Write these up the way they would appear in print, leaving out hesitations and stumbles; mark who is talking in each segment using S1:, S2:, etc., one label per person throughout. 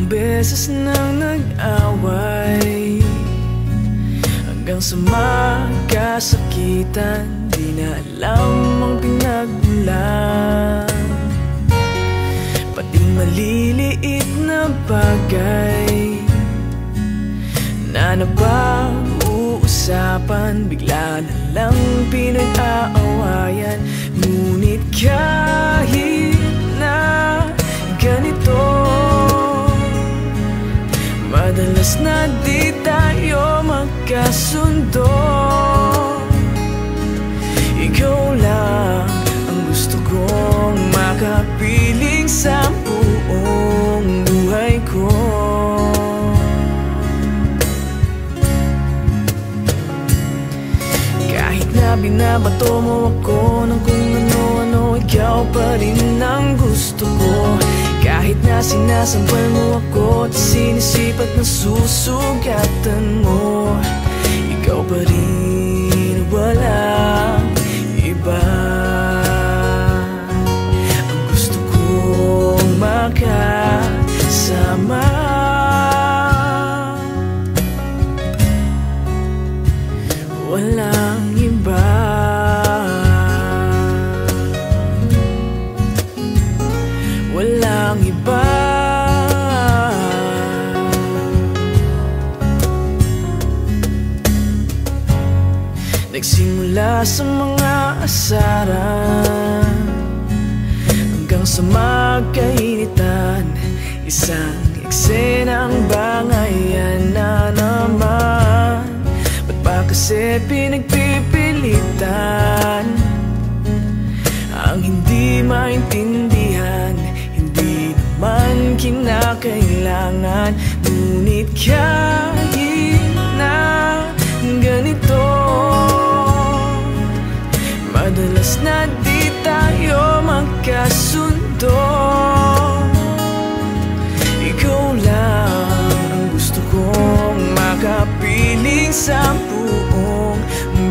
S1: beses nang nag-away, hanggang sa magkasakitan, di na alam ang pinagmulan. Pati maliliit na bagay na napag-uusapan, bigla na lang pinag-aawayan. Ngunit kahit na ganito, madalas na di tayo magkasundo. Ikaw lang ang gusto kong makapiling sa buong buhay ko. Kahit na binabato mo ako ng kung ano-ano, ikaw pa rin ang gusto ko. Kahit na sinasampal mo ako at sinisipat na susugatan mo, ikaw pa rin, walang iba. Ang gusto kong makasama, walang iba. Walang iba. Nagsimula sa mga asaran hanggang sa magkainitan, isang eksenang bangayan na naman. Ba't ba kasi pinagpipilitan ang hindi maintindihan? Hindi naman kinakailangan. Ngunit kahit na ganito, madalas na di tayo magkasundo. Ikaw lang ang gusto kong makapiling sa buong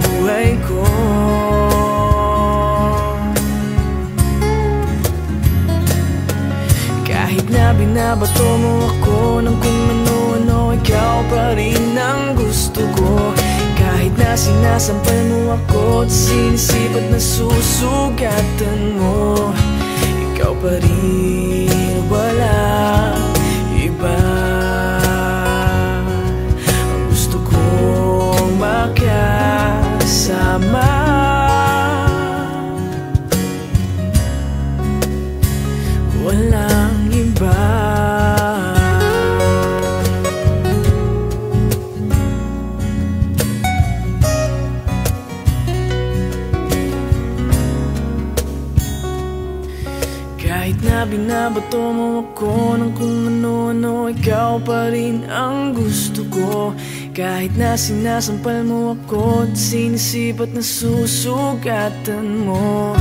S1: buhay ko. Kahit na binabato mo ako ng kung ano-ano, ikaw pa rin ang gusto ko. Kahit na sinasampal mo ako at sinisipat na susugatan mo, ikaw pa rin, walang iba. Ang gusto kong makasama, walang iba. Kahit na binabato mo ako ng kung ano-ano, ikaw pa rin ang gusto ko. Kahit na sinasampal mo ako at sinisipat na susugatan mo,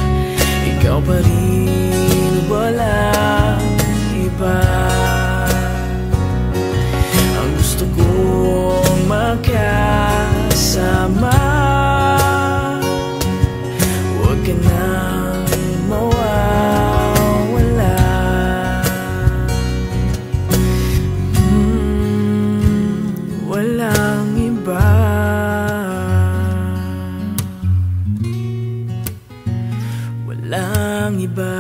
S1: ikaw pa rin, walang iba. Ang gusto kong makasama, huwag ka nang mawawala. Walang iba. Walang iba.